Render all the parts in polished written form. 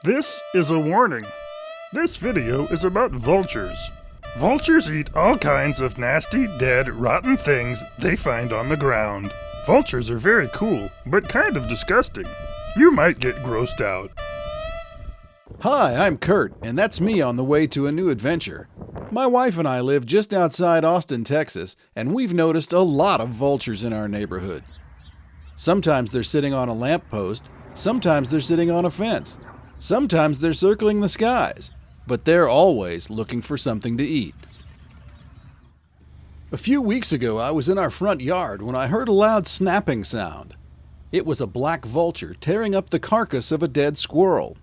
This is a warning. This video is about vultures. Vultures eat all kinds of nasty, dead, rotten things they find on the ground. Vultures are very cool, but kind of disgusting. You might get grossed out. Hi, I'm Kurt, and that's me on the way to a new adventure. My wife and I live just outside Austin, Texas, and we've noticed a lot of vultures in our neighborhood. Sometimes they're sitting on a lamppost, sometimes they're sitting on a fence, sometimes they're circling the skies, but they're always looking for something to eat. A few weeks ago, I was in our front yard when I heard a loud snapping sound. It was a black vulture tearing up the carcass of a dead squirrel.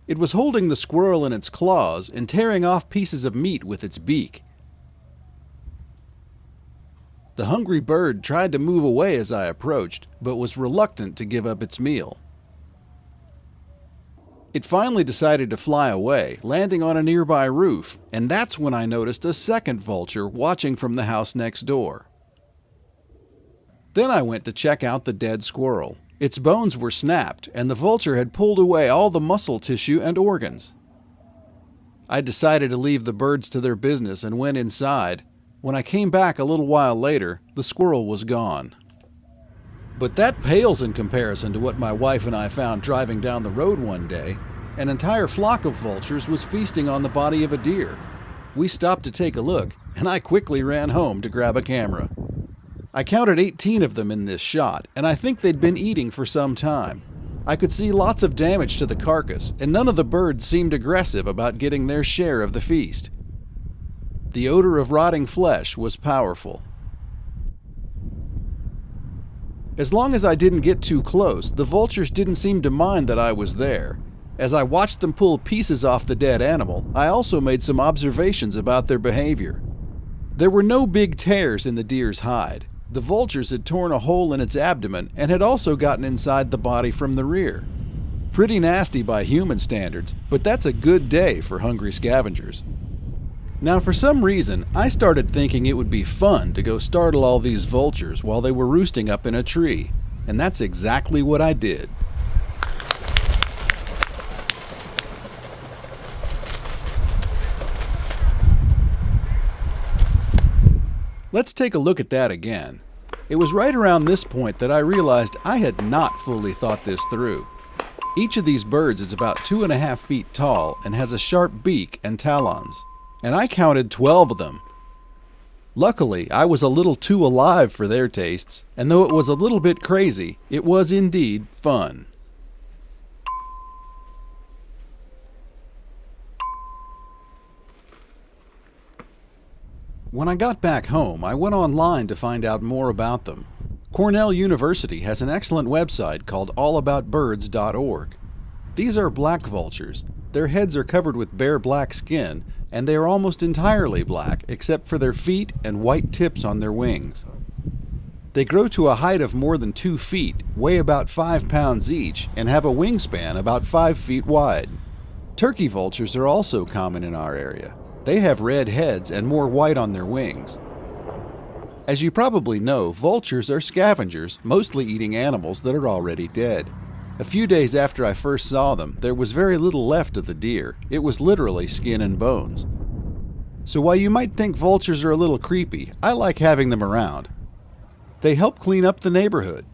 It was holding the squirrel in its claws and tearing off pieces of meat with its beak. The hungry bird tried to move away as I approached, but was reluctant to give up its meal. It finally decided to fly away, landing on a nearby roof, and that's when I noticed a second vulture watching from the house next door. Then I went to check out the dead squirrel. Its bones were snapped, and the vulture had pulled away all the muscle tissue and organs. I decided to leave the birds to their business and went inside. When I came back a little while later, the squirrel was gone. But that pales in comparison to what my wife and I found driving down the road one day. An entire flock of vultures was feasting on the body of a deer. We stopped to take a look, and I quickly ran home to grab a camera. I counted 18 of them in this shot, and I think they'd been eating for some time. I could see lots of damage to the carcass, and none of the birds seemed aggressive about getting their share of the feast. The odor of rotting flesh was powerful. As long as I didn't get too close, the vultures didn't seem to mind that I was there. As I watched them pull pieces off the dead animal, I also made some observations about their behavior. There were no big tears in the deer's hide. The vultures had torn a hole in its abdomen and had also gotten inside the body from the rear. Pretty nasty by human standards, but that's a good day for hungry scavengers. Now, for some reason, I started thinking it would be fun to go startle all these vultures while they were roosting up in a tree, and that's exactly what I did. Let's take a look at that again. It was right around this point that I realized I had not fully thought this through. Each of these birds is about 2.5 feet tall and has a sharp beak and talons, and I counted 12 of them. Luckily, I was a little too alive for their tastes, and though it was a little bit crazy, it was indeed fun. When I got back home, I went online to find out more about them. Cornell University has an excellent website called allaboutbirds.org. These are black vultures. Their heads are covered with bare black skin, and they are almost entirely black except for their feet and white tips on their wings. They grow to a height of more than 2 feet, weigh about 5 pounds each, and have a wingspan about 5 feet wide. Turkey vultures are also common in our area. They have red heads and more white on their wings. As you probably know, vultures are scavengers, mostly eating animals that are already dead. A few days after I first saw them, there was very little left of the deer. It was literally skin and bones. So while you might think vultures are a little creepy, I like having them around. They help clean up the neighborhood.